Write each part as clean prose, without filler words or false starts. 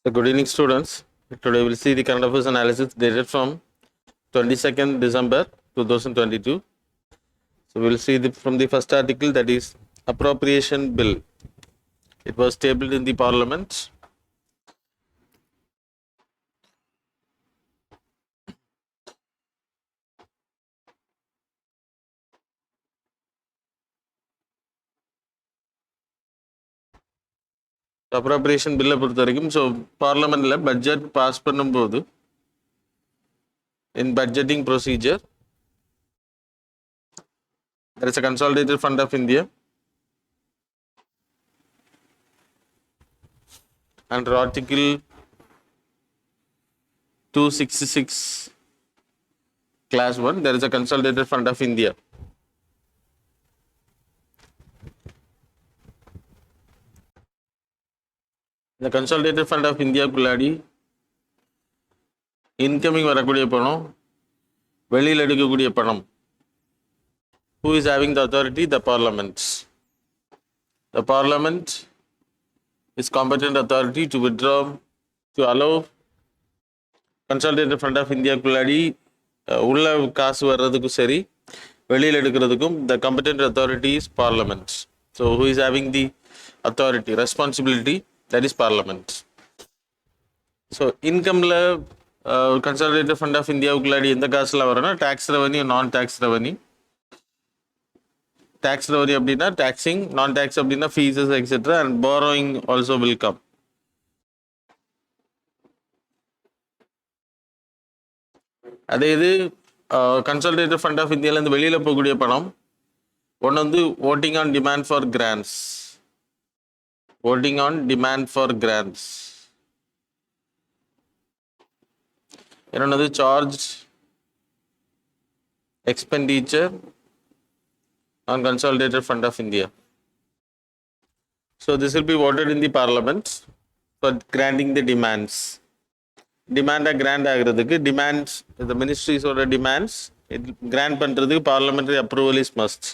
So good evening students. Today we will see the current affairs analysis dated from 22nd December 2022. So we will see from the first article, that is appropriation bill. It was tabled in the parliament. Appropriation bill பொறுத்த வரைக்கும் so parliamentல budget pass பண்ணும்போது in budgeting procedure there is a consolidated fund of India under article 266 class 1 there is a consolidated fund of India. The consolidated fund of India குள்ளாடி incoming வரக்கூடிய பணம், வெளியில் எடுக்கக்கூடிய பணம். Who is having the authority? The parliament. The parliament is competent authority to withdraw, to allow consolidated fund of India குள்ளாடி உள்ள காசு வர்றதுக்கும் சரி வெளியில் எடுக்கிறதுக்கும் the competent authority is parliament. So who is having the authority, responsibility? That is parliament. So இன்கம்ல consolidated fund of இந்தியாவுக்குள்ளாடி எந்த காசுலாம் வரும்னா tax revenue, non tax revenue. Tax revenue அப்படின்னா டேக்ஸிங், நான் டேக்ஸ் அப்படின்னா fees etcetera, and borrowing also will come. அதே இது consolidated fund of இந்தியாவிலேருந்து வெளியில் போகக்கூடிய பணம் ஒன்று வந்து voting on demand for grants. Voting on demand for grants. Another charged expenditure on consolidated fund of India. So this will be voted in the parliament for granting the demands. Demand grant ஆகிறதுக்கு demands, the ministries or demands grant பண்றதுக்கு parliamentary approval is must.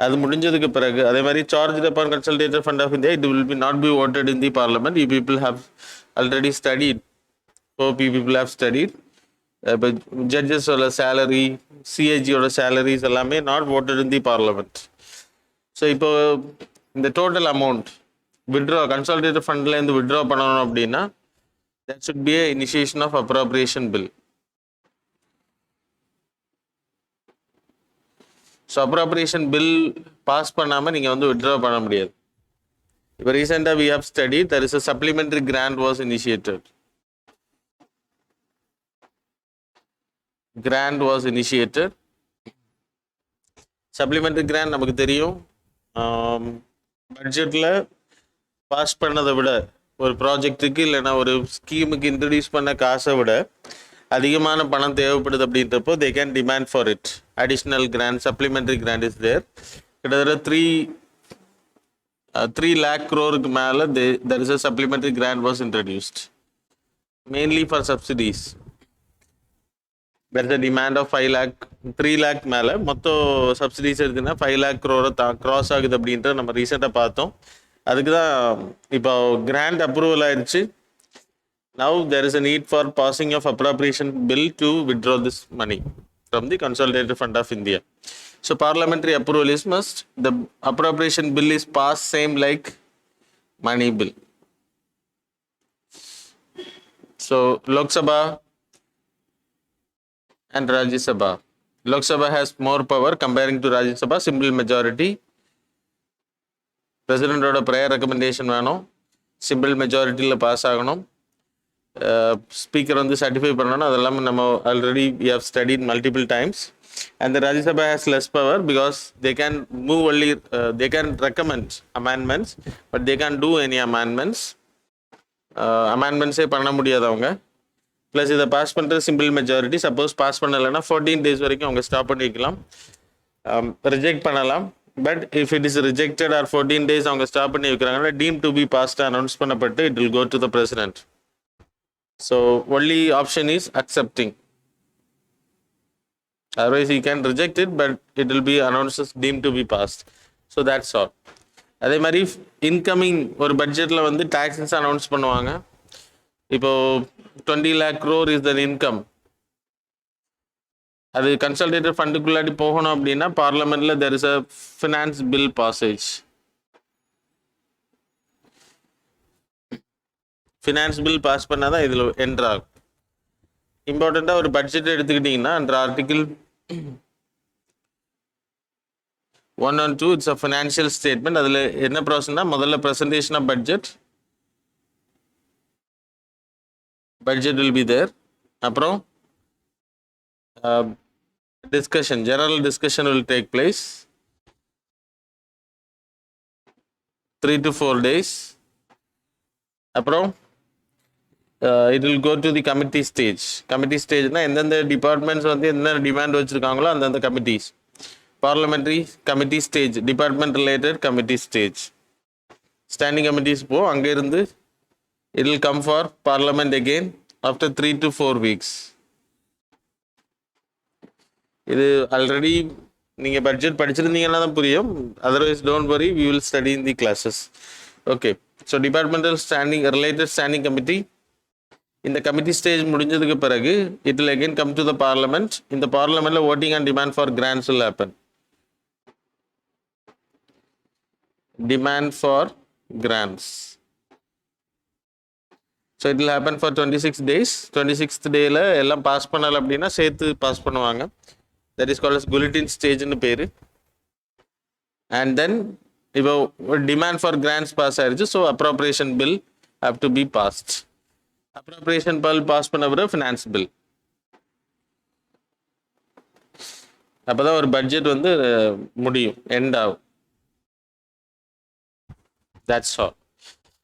அது முடிஞ்சதுக்கு பிறகு அதே மாதிரி charge upon consolidated fund of India, it will be not be voted in the parliament. You people have already studied. Hope you people have studied. But judges ஓட salary, CAG ஓட salaries எல்லாமே not voted in the parliament. So இப்போ இந்த total amount withdraw consolidated ஃபண்ட்ல இருந்து withdraw பண்ணணும் அப்படின்னா that should be a initiation of appropriation bill. So appropriation bill pass பண்ணாமல் நீங்கள் வந்து வித்ட்ரா பண்ண முடியாது. இப்போ ரீசெண்டாக we have study there is a supplementary grant was initiated. Grant was initiated. Supplementary grant நமக்கு தெரியும், பட்ஜெட்டில் பாஸ் பண்ணதை விட ஒரு ப்ராஜெக்ட்டுக்கு இல்லைன்னா ஒரு ஸ்கீமுக்கு இன்ட்ரடியூஸ் பண்ண காசை விட அதிகமான பணம் தேவைப்படுது அப்படின்றப்போ they can demand for it. Additional grant, supplementary grant is there. கிட்டத்தட்ட 3 lakh crore மேலே there is a supplementary grant was introduced, mainly for subsidies. There is a demand of 3 lakh மேலே மொத்தம் சப்சிடிஸ் இருக்குன்னா 5 lakh crore கிராஸ் ஆகுது அப்படின்ற நம்ம ரீசெண்டாக பார்த்தோம். அதுக்கு தான் இப்போ கிராண்ட் அப்ரூவல் ஆயிடுச்சு. Now there is a need for passing of appropriation bill to withdraw this money from the consolidated fund of India. So parliamentary approval is must. The appropriation bill is passed same like money bill. So Lok Sabha and Rajya Sabha. Lok Sabha has more power comparing to Rajya Sabha. Simple majority. President oda prayer recommendation வேணும், simple majority pass ஆகணும். Speaker வந்து certify பண்ணணும். அதெல்லாம் நம்ம already we have studied multiple times. And the Rajya Sabha has less power because they can move only, they can recommend amendments, but they can do any amendments. அமெண்ட்மெண்ட்ஸே பண்ண முடியாது அவங்க. Plus இதை பாஸ் பண்ணுறது சிம்பிள் மெஜாரிட்டி. சப்போஸ் பாஸ் பண்ணலைன்னா 14 days வரைக்கும் அவங்க stop பண்ணி வைக்கலாம், ரிஜெக்ட் பண்ணலாம். But if it is rejected or 14 days அவங்க ஸ்டாப் பண்ணி வைக்கிறாங்கன்னா deem to be passed announce பண்ணப்பட்டு it will go to the president. So only option is accepting. Otherwise he can reject it, but it will be announced as deemed to be passed. So that's all. அதே மாதிரி incoming ஒரு பட்ஜெட்டில் வந்து taxes announce பண்ணுவாங்க. இப்போ 20 lakh crore is the income. அது consolidated ஃபண்டுக்குள்ளாடி போகணும் அப்படின்னா பார்லமெண்ட்ல there is a finance bill passage. Finance bill pass பண்ணாதான் இதில் என்ட்ரு ஆகும். இம்பார்ட்டண்ட்டாக ஒரு பட்ஜெட் எடுத்துக்கிட்டிங்கன்னா under article 1 and 2 it's a financial statement. அதில் என்ன ப்ராசஸ்னா முதல்ல presentation of budget will be there. அப்புறம் discussion, general discussion will take place 3 to 4 days. அப்புறம் it will go to the committee stage. Committee stageனா எந்தெந்த டிபார்ட்மெண்ட்ஸ் வந்து என்ன டிமாண்ட் வச்சுருக்காங்களோ அந்தந்த committees. Parliamentary committee stage, department related committee stage, standing committees போ. அங்கேருந்து it will come for parliament again after 3 to 4 weeks. இது already நீங்கள் budget படிச்சிருந்தீங்கன்னா தான் புரியும். Otherwise don't worry, we will study in the classes. Okay, so departmental standing related standing committee, இந்த committee stage முடிஞ்சதுக்கு பிறகு it will again come to the parliament. இந்த பார்லமெண்ட்ல voting and demand for grants will happen. Demand for grants. So it will happen for 26 days. 26th டேல எல்லாம் pass பண்ணல அப்படின்னா சேர்த்து pass பண்ணுவாங்க. That is called as bulletin stage ன்னு பேரு. And then இப்போ demand for grants பாஸ் ஆயிடுச்சு. So appropriation bill have to be passed. appropriation bill பாஸ் பண்ண பிறகு finance bill. அப்போதான் ஒரு பட்ஜெட் வந்து முடியும், எண்ட் ஆகும். That's all.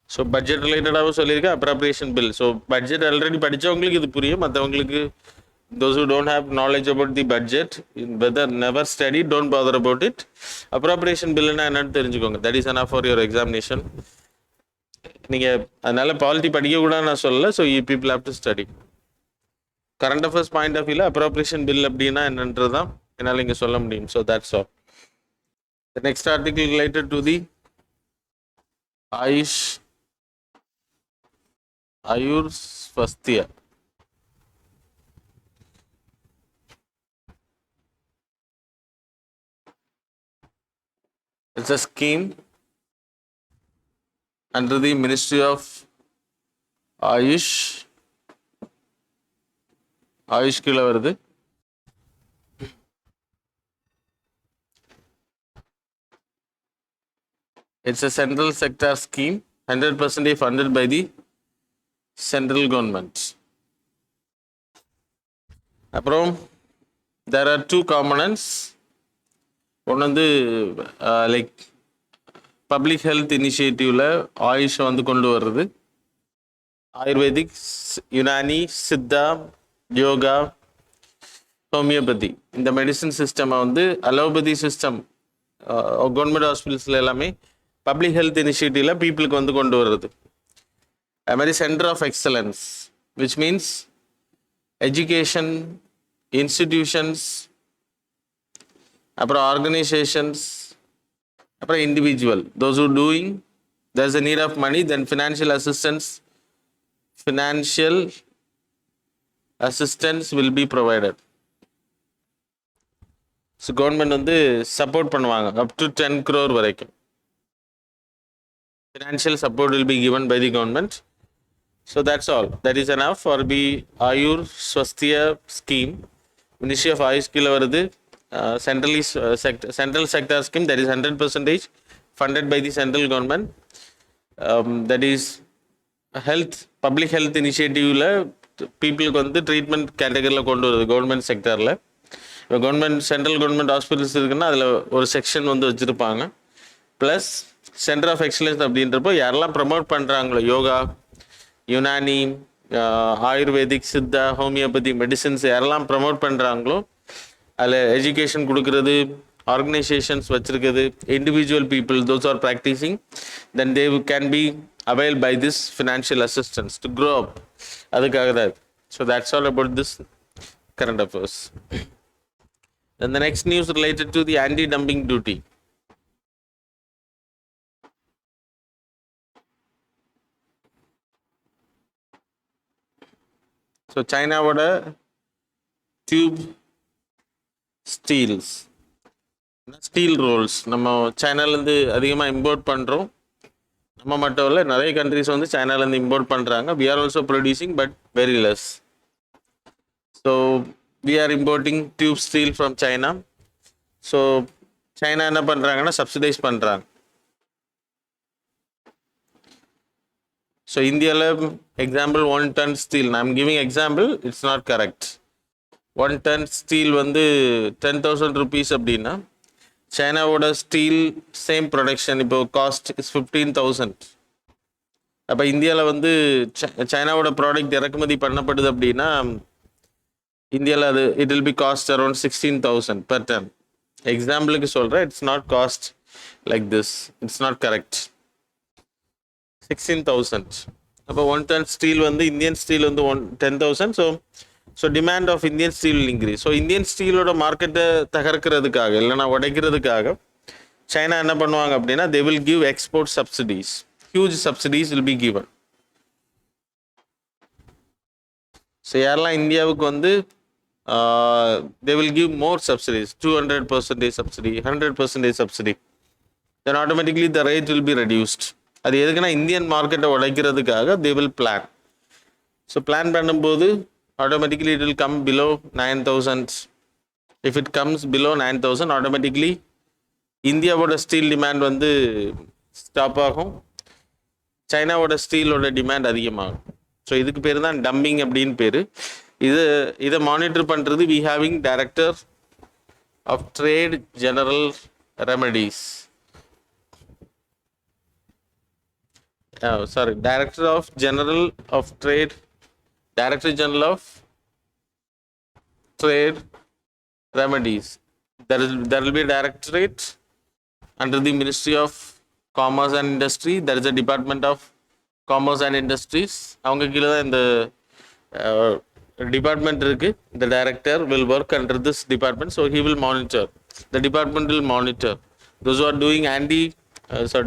ஸோ பட்ஜெட் ரிலேட்டடாகவும் சொல்லியிருக்கேன், appropriation bill. So budget already படித்தவங்களுக்கு இது புரியும். மற்றவங்களுக்கு those who don't have knowledge about the budget, whether never studied, don't bother about it. appropriation bill னா என்னன்னு தெரிஞ்சுக்கோங்க. that is enough for your examination. நீங்கள் அதனால பாலிட்டி படிக்கக்கூடாதுன்னு நான் சொல்லலை. So you people have to study. Current affairs point of வியூவில் appropriation bill அப்படின்னா என்னன்றது தான் என்னால் இங்கே சொல்ல முடியும். So that's all. The next article related to the Ayur Swasthya. It's a scheme under the Ministry of Ayush. Ayush கீழே வருது. It's a central sector scheme, 100% funded by the central government. அப்புறம் there are two components. ஒன்று வந்து like public health இனிஷியேட்டிவில் ஆயுஷை வந்து கொண்டு வர்றது. Ayurvedic, Unani, Siddha, yoga, homeopathy, இந்த medicine சிஸ்டமை வந்து அலோபதி சிஸ்டம் கவர்மெண்ட் ஹாஸ்பிட்டல்ஸில் எல்லாமே பப்ளிக் ஹெல்த் இனிஷியேட்டிவில் பீப்புளுக்கு வந்து கொண்டு வர்றது. அது மாதிரி centre of excellence, which means education institutions, அப்புறம் ஆர்கனைசேஷன்ஸ், அப்புறம் individual, those who doing there's a need of money, then financial assistance will be provided. So government வந்து சப்போர்ட் பண்ணுவாங்க up to 10 crore வரைக்கும். Financial support will be given by the government. So that's all. That is enough for the Ayur Swasthya scheme. Ministry of Ayush கீழே வருது. Central sector scheme, that is 100% funded by the central government. That is health, public health initiative பீப்புளுக்கு வந்து treatment கேட்டகரியில் கொண்டு வருது government செக்டரில். இப்போ government central government hospitals இருக்குன்னா அதில் ஒரு செக்ஷன் வந்து வச்சுருப்பாங்க. ப்ளஸ் சென்டர் ஆஃப் எக்ஸலன்ஸ் அப்படின்றப்போ யாரெல்லாம் ப்ரமோட் பண்ணுறாங்களோ யோகா, யுனானி, ஆயுர்வேதிக், சித்தா, ஹோமியோபதி மெடிசன்ஸ் யாரெல்லாம் ப்ரமோட் பண்ணுறாங்களோ அதில் எஜுகேஷன் கொடுக்கறது, ஆர்கனைசேஷன்ஸ் வச்சுருக்குது, individual people those are practising, then they can be avail by this financial assistance to grow up. அதுக்காக தான். So that's all about this current affairs. Then the next news related to the anti-dumping duty. So சைனாவோட tube steels, steel rolls நம்ம சைனாலேருந்து அதிகமாக import பண்ணுறோம். நம்ம மட்டும் இல்லை, நிறைய கண்ட்ரிஸ் வந்து சைனாலேருந்து இம்போர்ட் பண்ணுறாங்க. We are also producing but very less. So we are importing tube steel from China. So China என்ன பண்ணுறாங்கன்னா சப்சிடைஸ் பண்ணுறாங்க. ஸோ இந்தியாவில் example 1 ton steel, I am giving example, it's not correct. 1 ton steel வந்து 10,000 rupees அப்படின்னா சைனாவோட steel same production இப்போ cost is 15,000. அப்போ இந்தியாவில் வந்து சைனாவோட ப்ராடக்ட் இறக்குமதி பண்ணப்படுது அப்படின்னா இந்தியாவில் அது it will be cost around 16,000 per ton. எக்ஸாம்பிளுக்கு சொல்கிறேன், it's not cost like this, it's not correct. 16,000. அப்போ 1 ton ஸ்டீல் வந்து இந்தியன் ஸ்டீல் வந்து 10,000. So demand of Indian steel increase. So Indian ஸ்டீலோட மார்க்கெட்டை தகர்க்கிறதுக்காக இல்லைனா உடைக்கிறதுக்காக சைனா என்ன பண்ணுவாங்க அப்படின்னா they will give export subsidies, huge subsidies will be given. So யாரெல்லாம் இந்தியாவுக்கு வந்து they will give more subsidies, 200% subsidy, 100% subsidy, then automatically the rate will be reduced. அது எதுக்குன்னா இந்தியன் மார்க்கெட்டை உடைக்கிறதுக்காக they will plan. So plan பண்ணும்போது automatically it will come below 9,000. if it comes below 9,000 automatically இந்தியாவோட steel demand வந்து stop ஆகும், சைனாவோட ஸ்டீலோட demand அதிகமாகும். So இதுக்கு பேர் தான் டம்பிங் அப்படின்னு பேர். இதை மானிட்டர் பண்ணுறது we having director of trade general remedies, director general of trade remedies. there will be a directorate under the Ministry of Commerce and Industry. There is a Department of Commerce and Industries. அவங்க கீழே தான் இந்த department இருக்கு. the director will work under this department, so he will monitor, the department will monitor those who are doing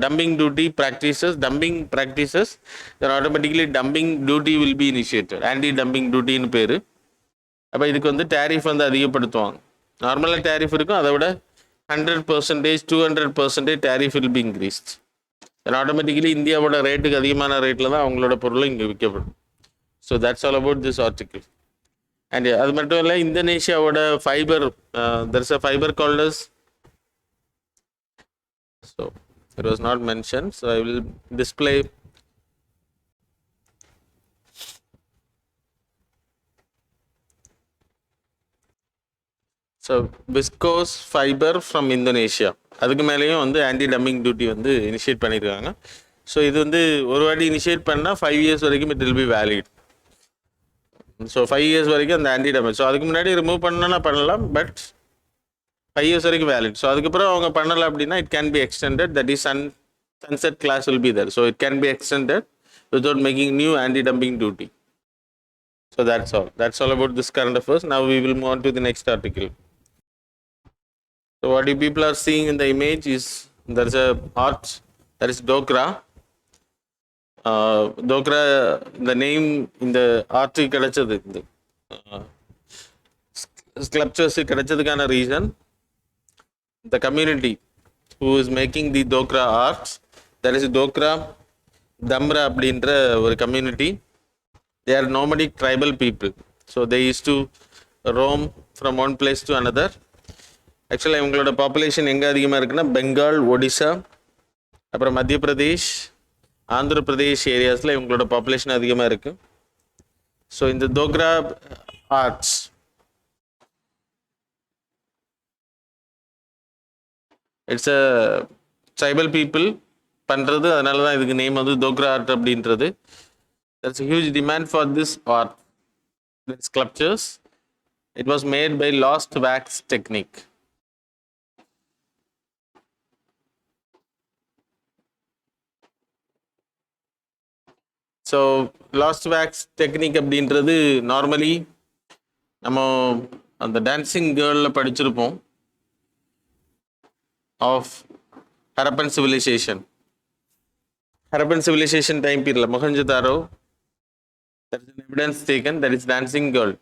dumping practices, then automatically dumping duty will be initiated. anti dumping duty னு பேரு. அப்போ இதுக்கு வந்து tariff வந்து அதிகப்படுத்துவாங்க. நார்மலாக tariff இருக்கும், அதை விட 100%, 200% tariff will be increased. then automatically இந்தியாவோட ரேட்டுக்கு அதிகமான ரேட்டில் தான் அவங்களோட பொருளும் இங்கே விற்கப்படும். So that's all about this article. And அது மட்டும் இல்லை, இந்தோனேஷியாவோட fibre, there is a fiber called as, so it was not mentioned, so I will display. So viscose fibre from Indonesia, அதுக்கு மேலேயும் வந்து ஆன்டி டம்பிங் டியூட்டி வந்து initiate பண்ணியிருக்காங்க. So இது வந்து ஒரு வாட்டி இனிஷியேட் பண்ணால் 5 years வரைக்கும் it will B valid. So 5 years வரைக்கும் அந்த ஆன்டி டம்பிங். ஸோ அதுக்கு முன்னாடி ரிமூவ் பண்ணனா பண்ணலாம், பட் 5 years வரைக்கும் வேலிட். ஸோ அதுக்கப்புறம் அவங்க பண்ணலை அப்படின்னா it can be extended, that is sunset clause will be there. So it can be extended without making new anti dumping duty. So that's all about this current affairs. Now we will move on to the next article. So what you people are seeing in the image is there is a art, that is Dokra. Dokra, the name in the art கிடைச்சது, இந்த sculptures கிடைச்சதுக்கான reason, the community who is making the Dokra art, that is Dokra Damra அப்படின்ற ஒரு community. They are nomadic tribal people. So they used to roam from one place to another. ஆக்சுவலாக இவங்களோட population எங்கே அதிகமாக இருக்குன்னா பெங்கால், ஒடிசா, அப்புறம் மத்திய பிரதேஷ், ஆந்திர பிரதேஷ் ஏரியாஸில் இவங்களோட பாப்புலேஷன் அதிகமாக இருக்குது. ஸோ இந்த Dogra arts it's a tribal people பண்ணுறது, அதனால தான் இதுக்கு நேம் வந்து தோக்ரா ஆர்ட் அப்படின்றது. There's a huge demand for this art, these sculptures. It was made by lost wax technique. So last wax technique அப்படின்றது நார்மலி நம்ம அந்த டான்ஸிங் கேர்ளில் படிச்சிருப்போம் ஆஃப் ஹரப்பன் சிவிலைசேஷன் டைம் பீரியடில் Mohenjo-daro There is an evidence taken, that is dancing girl.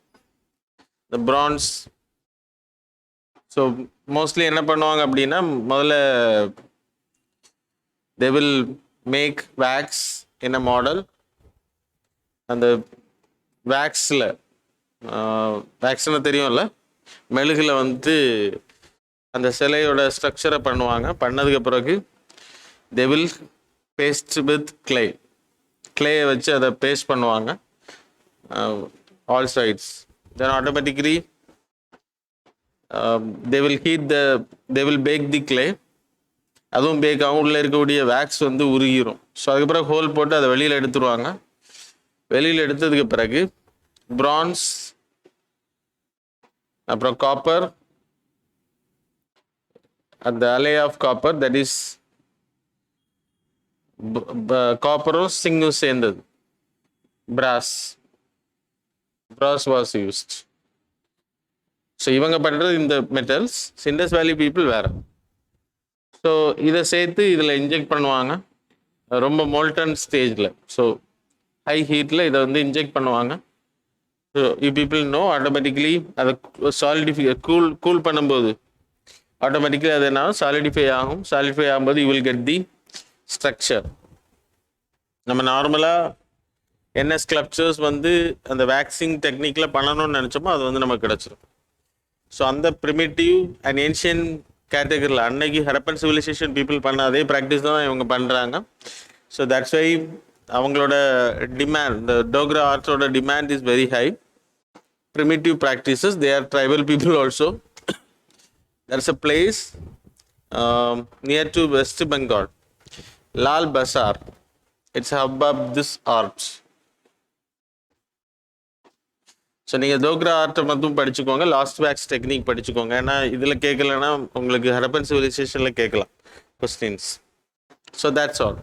The bronze. So mostly என்ன பண்ணுவாங்க அப்படின்னா முதல்ல they will make wax in a model. அந்த வேக்ஸில் வேக்ஸ்னு தெரியும்ல, மெழுகில் வந்து அந்த சிலையோட ஸ்ட்ரக்சரை பண்ணுவாங்க. பண்ணதுக்கு பிறகு they will paste with clay. கிளேயை வச்சு அதை பேஸ்ட் பண்ணுவாங்க all sides. Then automatically they will they will bake the clay. அதுவும் பேக் ஆகும், உள்ளே இருக்கக்கூடிய வேக்ஸ் வந்து உருகிரும். ஸோ அதுக்கப்புறம் ஹோல் போட்டு அதை வெளியில் எடுத்துருவாங்க. வெளியில் எடுத்ததுக்கு பிறகு பிரான்ஸ், அப்புறம் காப்பர், அந்த அலே ஆஃப் காப்பர், தட் இஸ் காப்பரும் சிங்கும் சேர்ந்தது, பிராஸ் வாஸ் யூஸ்ட். ஸோ இவங்க பண்ணுறது இந்த மெட்டல்ஸ். இண்டஸ் வேலி பீப்புள் வேறு. ஸோ இதை சேர்த்து இதில் இன்ஜெக்ட் பண்ணுவாங்க ரொம்ப மோல்டன் ஸ்டேஜில். ஸோ ஹை ஹீட்டில் இதை வந்து இன்ஜெக்ட் பண்ணுவாங்க. So you people know automatically அதை கூல் பண்ணும்போது ஆட்டோமேட்டிக்கலி அது என்ன சாலிடிஃபை ஆகும். சாலிடிஃபை ஆகும்போது you will get the structure. நம்ம நார்மலாக என்ன ஸ்கல்ப்சர்ஸ் வந்து அந்த வேக்சிங் டெக்னிக்கில் பண்ணணும்னு நினச்சோமோ அது வந்து நமக்கு கிடச்சிரும். ஸோ அந்த ப்ரிமிட்டிவ் அண்ட் ஏன்ஷியன் கேட்டகரியில் அன்னைக்கு ஹரப்பன் சிவிலைசேஷன் பீப்புள் பண்ண அதே ப்ராக்டிஸ் தான் இவங்க பண்ணுறாங்க. ஸோ தட்ஸ் வை அவங்களோட டிமாண்ட், இந்த டோக்ரா ஆர்ட்ஸோட demand is very high. Primitive practices, they are tribal people also. There is a place near to West Bengal, Lal Bazar. It's hub of this arts. So நீங்கள் டோக்ரா ஆர்ட்டை மட்டும் படிச்சுக்கோங்க, லாஸ்ட் வேக்ஸ் டெக்னிக் படிச்சுக்கோங்க. ஏன்னா இதில் கேட்கலன்னா உங்களுக்கு ஹரப்பன் சிவிலைசேஷனில் கேட்கலாம் கொஸ்டின்ஸ். So that's all.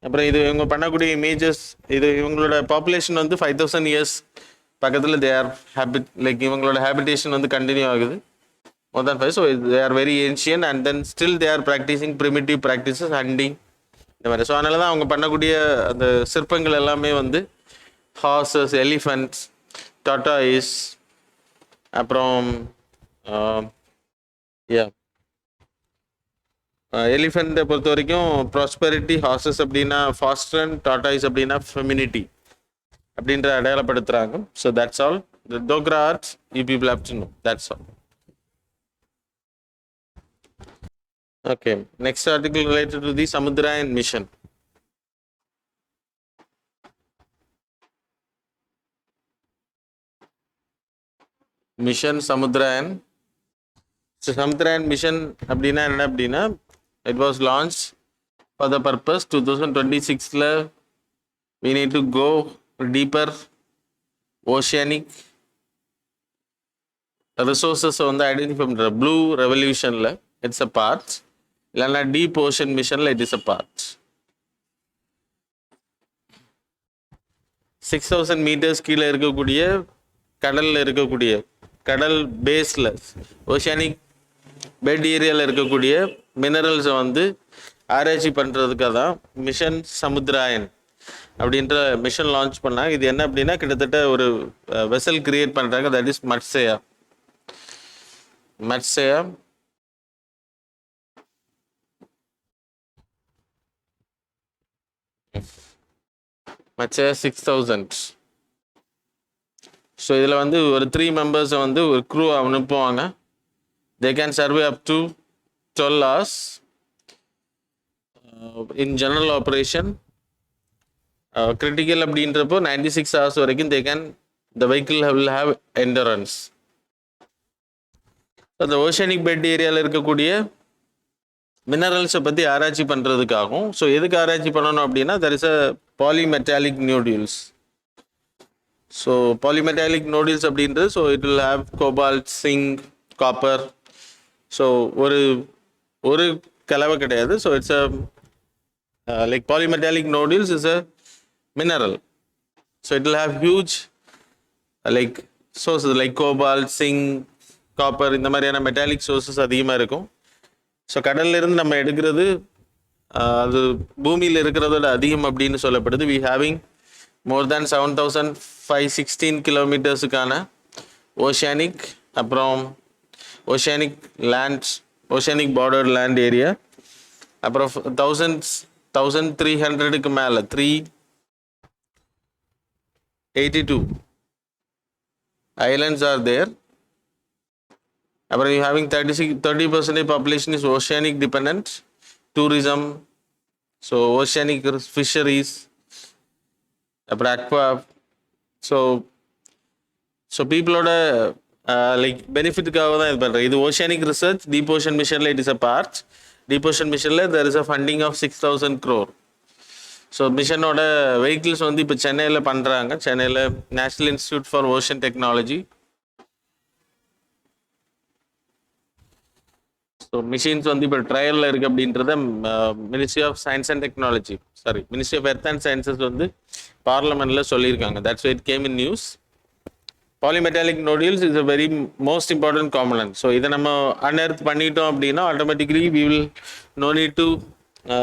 அப்புறம் இது இவங்க பண்ணக்கூடிய இமேஜஸ், இது இவங்களோட பாப்புலேஷன் வந்து 5000 இயர்ஸ் பக்கத்தில் தே ஆர் லைக் இவங்களோட ஹேபிடேஷன் வந்து கண்டினியூ ஆகுது more than 5. So they are very ancient and then still they are practising primitive practices, hunting இந்த மாதிரி. ஸோ அதனால தான் அவங்க பண்ணக்கூடிய அந்த சிற்பங்கள் எல்லாமே வந்து ஹார்சஸ், எலிஃபண்ட்ஸ், டாட்டாயிஸ், அப்புறம் எலிஃபெண்ட்டை பொறுத்த வரைக்கும் ப்ராஸ்பெரிட்டி, ஹார்சஸ் அப்படின்னா ஃபாஸ்ட்ரன், டாட்டாயிஸ் அப்படின்னா ஃபெமினிட்டி அப்படின்ற அடையாளப்படுத்துகிறாங்க. So that's all. The Dokra arts you people have to know. That's all. Okay, next article related to the Samudrayaan mission. Mission Samudrayaan. So Samudrayaan mission அப்படின்னா என்ன அப்படின்னா, it was launched for the purpose 2026ல we need to go deeper oceanic resources வந்து identify பண்ணுற blue ரெவல்யூஷனில் it's a part, இல்லைன்னா deep ocean மிஷனில் it is a part. 6000 metres கீழே இருக்கக்கூடிய கடலில் இருக்கக்கூடிய கடல் பேஸில் ஓஷியானிக் பெட் ஏரியாவில் இருக்கக்கூடிய மினரல்ஸை வந்து ஆராய்ச்சி பண்ணுறதுக்காக தான் மிஷன் சமுத்திராயன் அப்படின்ற மிஷன் லான்ச் பண்ணாங்க. இது என்ன அப்படின்னா, கிட்டத்தட்ட ஒரு வெசல் கிரியேட் பண்ணுறாங்க, that is Matsya. Matsya 6000. So இதில் வந்து ஒரு 3 மெம்பர்ஸை வந்து ஒரு க்ரூ அனுப்புவாங்க. They can survey up to 12 hours in general operation. Critical அப்படின்றப்போ 96 hours வரைக்கும் they can the vehicle will have endurance. அந்த ஓஷனிக் பெட் ஏரியாவில் இருக்கக்கூடிய மினரல்ஸை பற்றி ஆராய்ச்சி பண்ணுறதுக்காகும். ஸோ எதுக்கு ஆராய்ச்சி பண்ணணும் அப்படின்னா, that is a polymetallic nodules. So polymetallic nodules அப்படின்றது, so it will have cobalt, zinc, copper. So ஒரு கலவை கிடையாது. So it's a like polymetallic nodules is a mineral. So it will have huge like sources like cobalt, zinc, copper, இந்த மாதிரியான metallic sources அதிகமாக இருக்கும். So கடல்லிருந்து நம்ம எடுக்கிறது அது பூமியில் இருக்கிறதோட அதிகம் அப்படின்னு சொல்லப்படுது. வி ஹேவிங் more than 7,516 kilometersக்கான oceanic அப்புறம் oceanic lands, oceanic bordered land area, அப்புறம் 1300க்கு மேலே 382 islands are there. அப்புறம் you having 30% population is oceanic dependent, tourism, so oceanic fisheries, அப்புறம் aqua, so peopleோட like பெனிஃபிட்டுக்காக தான் இது பண்ணுறேன். இது ஓஷியானிக் ரிசர்ச் டீப் ஓஷன் மிஷனில் it is a part. Deep ocean மிஷனில் there is a funding of 6,000 crore. So மிஷனோட vehicles வந்து இப்போ சென்னையில் பண்ணுறாங்க. சென்னையில் National Institute for Ocean Technology. So missions வந்து இப்போ ட்ரையலில் இருக்குது அப்படின்றத Ministry of Science and Technology Ministry of Earth and Sciences வந்து பார்லமெண்ட்டில் சொல்லியிருக்காங்க. That's why it came in news. Polymetallic nodules is a very most important component. So இதை நம்ம அன்எர்த் பண்ணிட்டோம் அப்படின்னா automatically we will no need to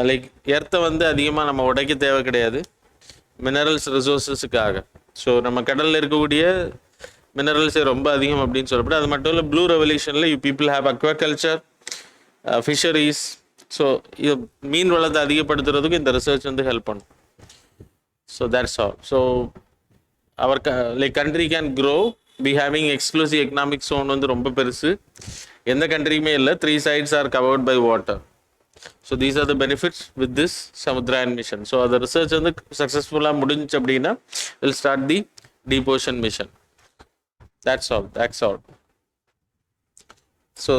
like எர்த்தை வந்து அதிகமாக நம்ம உடைக்க தேவை கிடையாது மினரல்ஸ் ரிசோர்ஸஸுக்காக. ஸோ நம்ம கடலில் இருக்கக்கூடிய மினரல்ஸே ரொம்ப அதிகம் அப்படின்னு சொல்லப்படும். அது மட்டும் இல்லை ப்ளூ ரெவல்யூஷனில் you people have aquaculture, fisheries. So இது மீன் வளத்தை அதிகப்படுத்துறதுக்கு இந்த ரிசர்ச் வந்து ஹெல்ப் பண்ணும். So that's all. So our like country can grow, be having exclusive economic zone வந்து ரொம்ப பெருசு, எந்த கண்ட்ரியுமே இல்லை. 3 sides are covered by water. So these are the benefits with this Samudrayan mission. So the research வந்து சக்ஸஸ்ஃபுல்லாக முடிஞ்சு அப்படின்னா we'll start the deep ocean mission. That's all. So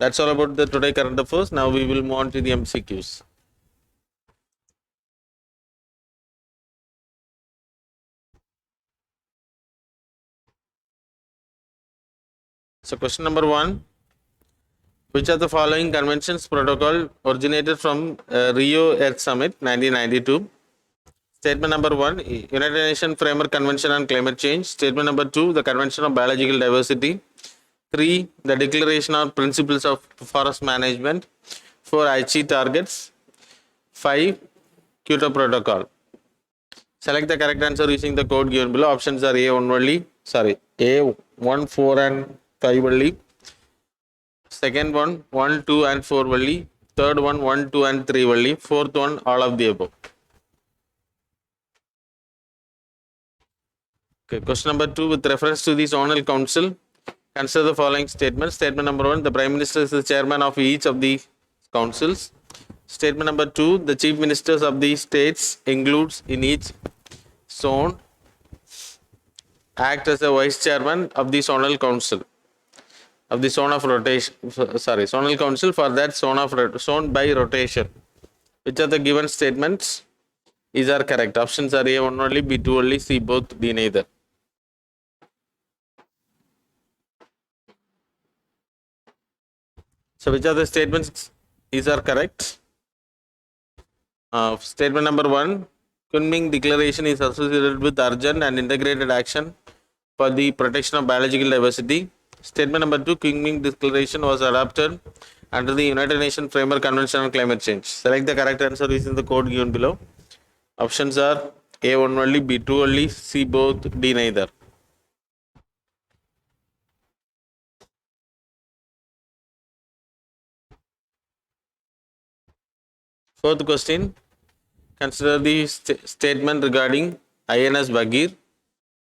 that's all about the today current affairs. Now we will move on to the MCQs. So question number 1, which of the following conventions protocol originated from Rio Earth Summit 1992? Statement number 1, United Nations Framework Convention on Climate Change. Statement number 2, the Convention on Biological Diversity. 3, the Declaration on Principles of Forest Management. 4, Aichi Targets. 5, Kyoto Protocol. Select the correct answer using the code given below. Options are A1, 4 and 5 only. Second one 1, 2 and 4 only. Third one 1, 2 and 3 only. Fourth one all of the above. Okay, question number 2, with reference to the zonal council, consider the following statements. Statement number 1, the prime minister is the chairman of each of the councils. Statement number 2, the chief ministers of the states includes in each zone act as a vice chairman of the zonal council of the zone of rotation, zonal council for that zone by rotation. Which of the given statements is are correct? Options are A1 only, B2 only, C both, D neither. So which of the statements is are correct? Statement number 1, Kunming Declaration is associated with urgent and integrated action for the protection of biological diversity. Statement number 2, Kunming Declaration was adopted under the United Nations Framework Convention on Climate Change. Select the correct answer using the code given below. Options are A1 only, B2 only, C both, D neither. Fourth question, consider the statement regarding INS Bagir.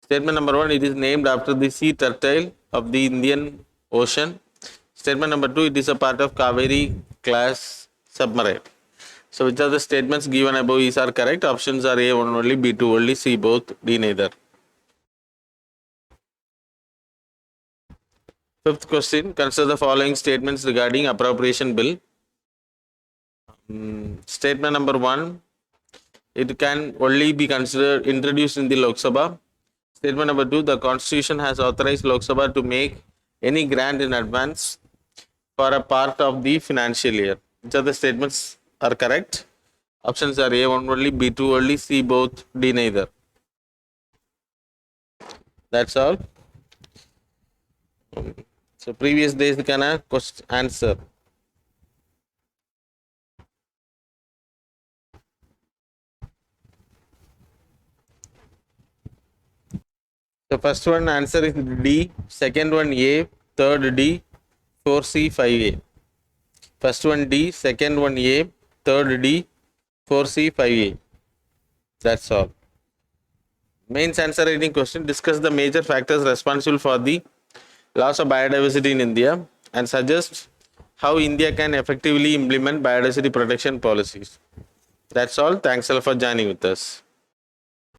Statement number 1, it is named after the sea turtle of the Indian Ocean. Statement number 2, it is a part of Kaveri class submarine. So which of the statements given above is are correct? Options are A1 only, B2 only, C both, D neither. Fifth question, consider the following statements regarding appropriation bill. Statement number 1, it can only be considered introduced in the Lok Sabha. Statement number 2, the Constitution has authorized Lok Sabha to make any grant in advance for a part of the financial year. Which of the statements are correct? Options are A1 only, B2 only, C both, D neither. That's all. So previous days can answer. The first one answer is D, second one A, third D, 4C, 5A. First one D, second one A, third D, 4C, 5A. That's all. Mains answer writing question: discuss the major factors responsible for the loss of biodiversity in India and suggest how India can effectively implement biodiversity protection policies. That's all. Thanks a lot for joining with us.